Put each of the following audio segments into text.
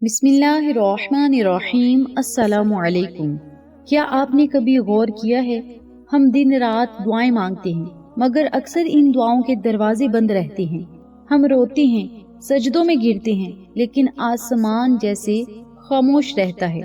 بسم اللہ الرحمن الرحیم۔ السلام علیکم۔ کیا آپ نے کبھی غور کیا ہے، ہم دن رات دعائیں مانگتے ہیں مگر اکثر ان دعاؤں کے دروازے بند رہتے ہیں۔ ہم روتے ہیں، سجدوں میں گرتے ہیں، لیکن آسمان جیسے خاموش رہتا ہے۔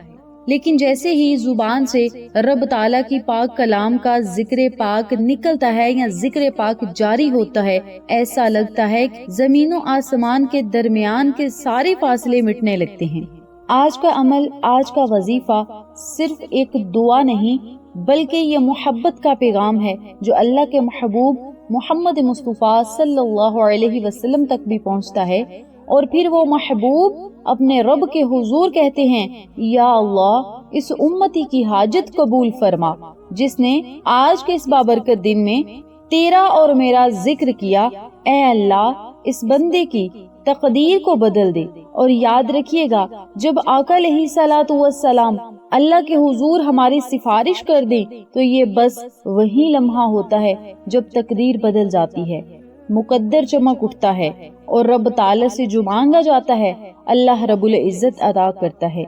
لیکن جیسے ہی زبان سے رب تعالیٰ کی پاک کلام کا ذکر پاک نکلتا ہے یا ذکر پاک جاری ہوتا ہے، ایسا لگتا ہے کہ زمین و آسمان کے درمیان کے سارے فاصلے مٹنے لگتے ہیں۔ آج کا عمل، آج کا وظیفہ صرف ایک دعا نہیں بلکہ یہ محبت کا پیغام ہے جو اللہ کے محبوب محمد مصطفیٰ صلی اللہ علیہ وسلم تک بھی پہنچتا ہے، اور پھر وہ محبوب اپنے رب کے حضور کہتے ہیں، یا اللہ اس امتی کی حاجت قبول فرما، جس نے آج کے اس بابرکت دن میں تیرا اور میرا ذکر کیا۔ اے اللہ اس بندے کی تقدیر کو بدل دے۔ اور یاد رکھیے گا، جب آقا علیہ الصلوۃ والسلام اللہ کے حضور ہماری سفارش کر دیں تو یہ بس وہی لمحہ ہوتا ہے جب تقدیر بدل جاتی ہے، مقدر چمک اٹھتا ہے، اور رب تعالی سے جو مانگا جاتا ہے اللہ رب العزت ادا کرتا ہے۔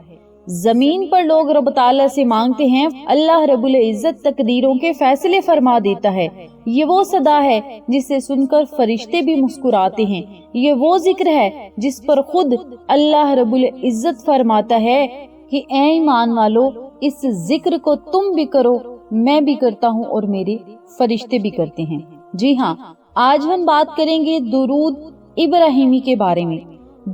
زمین پر لوگ رب تعالی سے مانگتے ہیں، اللہ رب العزت تقدیروں کے فیصلے فرما دیتا ہے۔ یہ وہ صدا ہے جسے سن کر فرشتے بھی مسکراتے ہیں۔ یہ وہ ذکر ہے جس پر خود اللہ رب العزت فرماتا ہے کہ اے ایمان والو اس ذکر کو تم بھی کرو، میں بھی کرتا ہوں اور میرے فرشتے بھی کرتے ہیں۔ جی ہاں، آج ہم بات کریں گے درود ابراہیمی کے بارے میں۔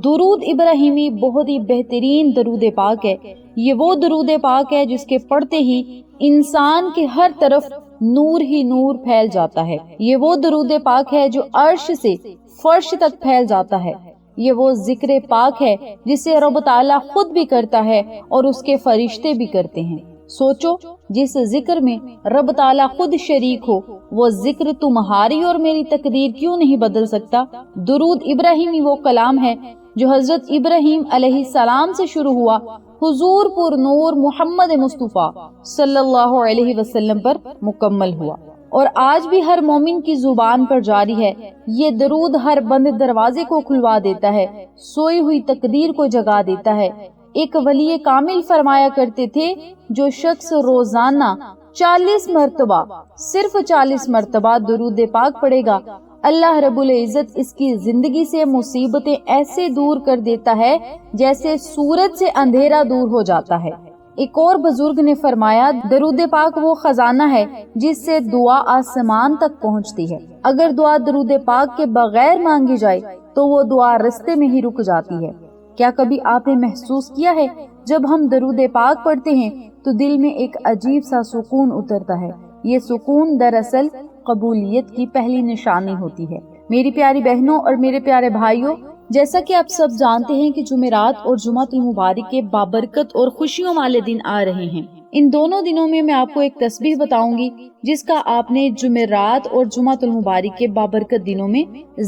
درود ابراہیمی بہت ہی بہترین درود پاک ہے۔ یہ وہ درود پاک ہے جس کے پڑھتے ہی انسان کے ہر طرف نور ہی نور پھیل جاتا ہے۔ یہ وہ درود پاک ہے جو عرش سے فرش تک پھیل جاتا ہے۔ یہ وہ ذکر پاک ہے جسے رب تعالیٰ خود بھی کرتا ہے اور اس کے فرشتے بھی کرتے ہیں۔ سوچو، جس ذکر میں رب تعالیٰ خود شریک ہو، وہ ذکر تمہاری اور میری تقدیر کیوں نہیں بدل سکتا؟ درود ابراہیمی وہ کلام ہے جو حضرت ابراہیم علیہ السلام سے شروع ہوا، حضور پر نور محمد مصطفیٰ صلی اللہ علیہ وسلم پر مکمل ہوا، اور آج بھی ہر مومن کی زبان پر جاری ہے۔ یہ درود ہر بند دروازے کو کھلوا دیتا ہے، سوئی ہوئی تقدیر کو جگا دیتا ہے۔ ایک ولی کامل فرمایا کرتے تھے، جو شخص روزانہ 40 مرتبہ، صرف 40 مرتبہ درود پاک پڑھے گا، اللہ رب العزت اس کی زندگی سے مصیبتیں ایسے دور کر دیتا ہے جیسے سورج سے اندھیرا دور ہو جاتا ہے۔ ایک اور بزرگ نے فرمایا، درود پاک وہ خزانہ ہے جس سے دعا آسمان تک پہنچتی ہے۔ اگر دعا درود پاک کے بغیر مانگی جائے تو وہ دعا رستے میں ہی رک جاتی ہے۔ کیا کبھی آپ نے محسوس کیا ہے، جب ہم درود پاک پڑھتے ہیں تو دل میں ایک عجیب سا سکون اترتا ہے؟ یہ سکون دراصل قبولیت کی پہلی نشانی ہوتی ہے۔ میری پیاری بہنوں اور میرے پیارے بھائیوں، جیسا کہ آپ سب جانتے ہیں کہ جمعرات اور جمعۃ المبارک کے بابرکت اور خوشیوں والے دن آ رہے ہیں۔ ان دونوں دنوں میں آپ کو ایک تسبیح بتاؤں گی جس کا آپ نے جمعرات اور جمعۃ المبارک کے بابرکت دنوں میں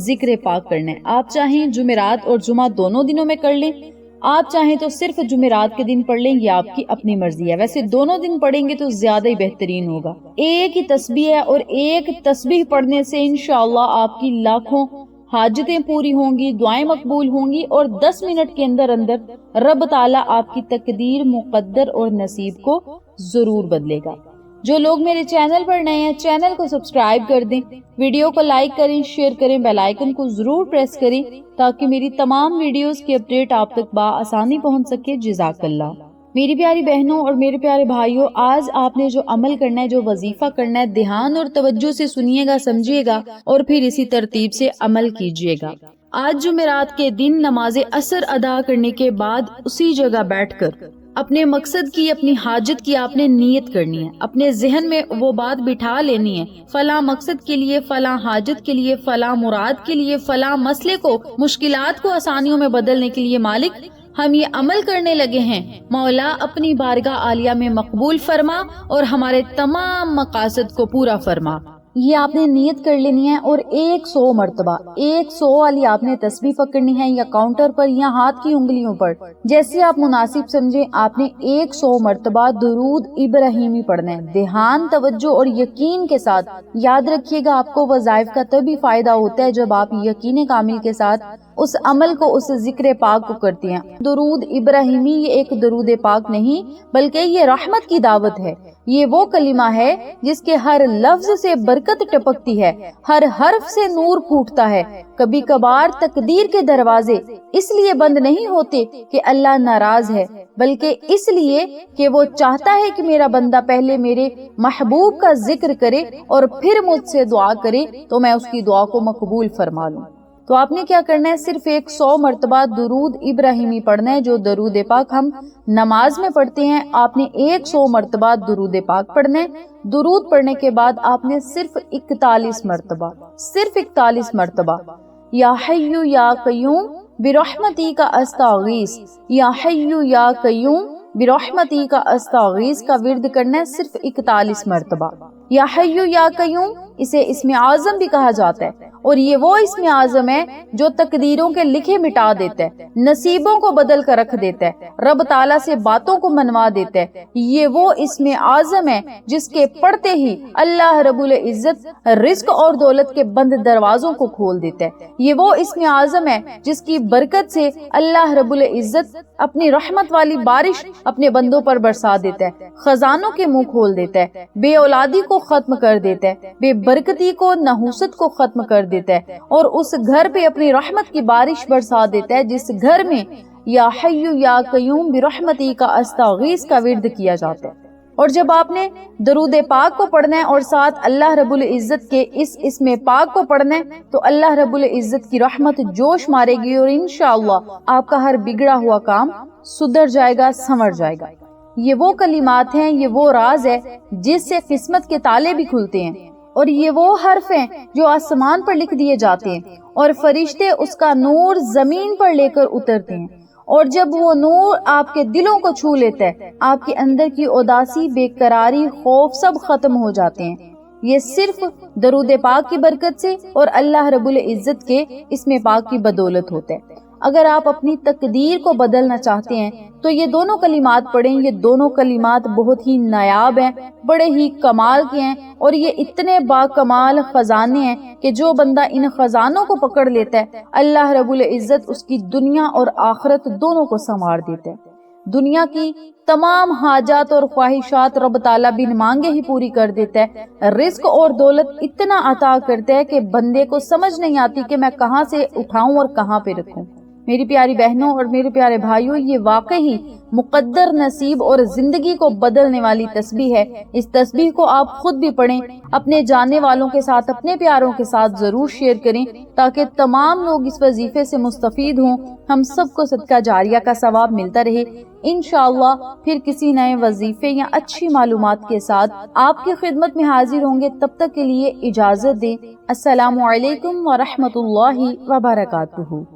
ذکر پاک کرنا ہے۔ آپ چاہیں جمعرات اور جمعہ دونوں دنوں میں کر لیں، آپ چاہیں تو صرف جمعرات کے دن پڑھ لیں، یہ آپ کی اپنی مرضی ہے۔ ویسے دونوں دن پڑھیں گے تو زیادہ ہی بہترین ہوگا۔ ایک ہی تسبیح ہے اور ایک تسبیح پڑھنے سے انشاءاللہ آپ کی لاکھوں حاجتیں پوری ہوں گی، دعائیں مقبول ہوں گی، اور 10 منٹ کے اندر اندر رب تعالیٰ آپ کی تقدیر، مقدر اور نصیب کو ضرور بدلے گا۔ جو لوگ میرے چینل پر نئے ہیں، چینل کو سبسکرائب کر دیں، ویڈیو کو لائک کریں، شیئر کریں، بیل آئیکن کو ضرور پریس کریں تاکہ میری تمام ویڈیوز کی اپڈیٹ آپ تک بآسانی پہنچ سکے۔ جزاک اللہ۔ میری پیاری بہنوں اور میرے پیارے بھائیوں، آج آپ نے جو عمل کرنا ہے، جو وظیفہ کرنا ہے، دھیان اور توجہ سے سنیے گا، سمجھیے گا اور پھر اسی ترتیب سے عمل کیجیے گا۔ آج جمعرات کے دن نماز عصر ادا کرنے کے بعد اسی جگہ بیٹھ کر اپنے مقصد کی، اپنی حاجت کی آپ نے نیت کرنی ہے۔ اپنے ذہن میں وہ بات بٹھا لینی ہے، فلاں مقصد کے لیے، فلاں حاجت کے لیے، فلاں مراد کے لیے، فلاں مسئلے کو، مشکلات کو آسانیوں میں بدلنے کے لیے مالک ہم یہ عمل کرنے لگے ہیں۔ مولا اپنی بارگاہ عالیہ میں مقبول فرما اور ہمارے تمام مقاصد کو پورا فرما۔ یہ آپ نے نیت کر لینی ہے، اور 100 مرتبہ 100 والی آپ نے تسبیح پکڑنی ہے، یا کاؤنٹر پر یا ہاتھ کی انگلیوں پر، جیسے آپ مناسب سمجھیں۔ آپ نے 100 مرتبہ درود ابراہیمی پڑھنا ہے، دھیان، توجہ اور یقین کے ساتھ۔ یاد رکھیے گا، آپ کو وظائف کا تبھی فائدہ ہوتا ہے جب آپ یقین کامل کے ساتھ اس عمل کو، اس ذکر پاک کو کرتے ہیں۔ درود ابراہیمی یہ ایک درود پاک نہیں بلکہ یہ رحمت کی دعوت ہے۔ یہ وہ کلمہ ہے جس کے ہر لفظ سے برکت ٹپکتی ہے، ہر حرف سے نور پھوٹتا ہے۔ کبھی کبھار تقدیر کے دروازے اس لیے بند نہیں ہوتے کہ اللہ ناراض ہے، بلکہ اس لیے کہ وہ چاہتا ہے کہ میرا بندہ پہلے میرے محبوب کا ذکر کرے اور پھر مجھ سے دعا کرے تو میں اس کی دعا کو مقبول فرما لوں۔ تو آپ نے کیا کرنا ہے، صرف 100 مرتبہ درود ابراہیمی پڑھنا ہے۔ جو درود پاک ہم نماز میں پڑھتے ہیں، آپ نے 100 مرتبہ درود پاک پڑھنا ہے۔ درود پڑھنے کے بعد آپ نے صرف 41 مرتبہ یا حی یا قیوم برحمتی کا استغیث، یا حی یا قیوم برحمتی کا استغیث کا ورد کرنا ہے، صرف 41 مرتبہ۔ یا حی یا قیوم اسے اسم اعظم بھی کہا جاتا ہے، اور یہ وہ اسم اعظم ہے جو تقدیروں کے لکھے مٹا دیتا ہے، نصیبوں کو بدل کر رکھ دیتا ہے، رب تعالیٰ سے باتوں کو منوا دیتا ہے۔ یہ وہ اسم اعظم ہے جس کے پڑھتے ہی اللہ رب العزت رزق اور دولت کے بند دروازوں کو کھول دیتا ہے۔ یہ وہ اسم اعظم ہے جس کی برکت سے اللہ رب العزت اپنی رحمت والی بارش اپنے بندوں پر برسا دیتا ہے، خزانوں کے منہ کھول دیتا ہے، بے اولادی کو ختم کر دیتا ہے، بے برکتی کو، نحوست کو ختم کر دیتا ہے، اور اس گھر پہ اپنی رحمت کی بارش برسا دیتا ہے جس گھر میں یا حی یا قیوم برحمتی کا استغیث کا ورد کیا جاتا ہے۔ اور جب آپ نے درود پاک کو پڑھنا ہے اور ساتھ اللہ رب العزت کے اس اسم پاک کو پڑھنا ہے تو اللہ رب العزت کی رحمت جوش مارے گی، اور انشاءاللہ آپ کا ہر بگڑا ہوا کام سدھر جائے گا، سنور جائے گا۔ یہ وہ کلمات ہیں، یہ وہ راز ہے جس سے قسمت کے تالے بھی کھلتے ہیں، اور یہ وہ حرف ہیں جو آسمان پر لکھ دیے جاتے ہیں اور فرشتے اس کا نور زمین پر لے کر اترتے ہیں، اور جب وہ نور آپ کے دلوں کو چھو لیتا ہے، آپ کے اندر کی اداسی، بے قراری، خوف سب ختم ہو جاتے ہیں۔ یہ صرف درود پاک کی برکت سے اور اللہ رب العزت کے اسم پاک کی بدولت ہوتا ہے۔ اگر آپ اپنی تقدیر کو بدلنا چاہتے ہیں تو یہ دونوں کلمات پڑھیں۔ یہ دونوں کلمات بہت ہی نایاب ہیں، بڑے ہی کمال کے ہیں، اور یہ اتنے باکمال خزانے ہیں کہ جو بندہ ان خزانوں کو پکڑ لیتا ہے اللہ رب العزت اس کی دنیا اور آخرت دونوں کو سنوار دیتا ہے۔ دنیا کی تمام حاجات اور خواہشات رب تعالیٰ بن مانگے ہی پوری کر دیتا ہے۔ رزق اور دولت اتنا عطا کرتا ہے کہ بندے کو سمجھ نہیں آتی کہ میں کہاں سے اٹھاؤں اور کہاں پہ رکھوں۔ میری پیاری بہنوں اور میرے پیارے بھائیوں، یہ واقعی مقدر، نصیب اور زندگی کو بدلنے والی تسبیح ہے۔ اس تسبیح کو آپ خود بھی پڑھیں، اپنے جاننے والوں کے ساتھ، اپنے پیاروں کے ساتھ ضرور شیئر کریں تاکہ تمام لوگ اس وظیفے سے مستفید ہوں، ہم سب کو صدقہ جاریہ کا ثواب ملتا رہے۔ انشاءاللہ پھر کسی نئے وظیفے یا اچھی معلومات کے ساتھ آپ کی خدمت میں حاضر ہوں گے۔ تب تک کے لیے اجازت دیں۔ السلام علیکم ورحمۃ اللہ وبرکاتہ۔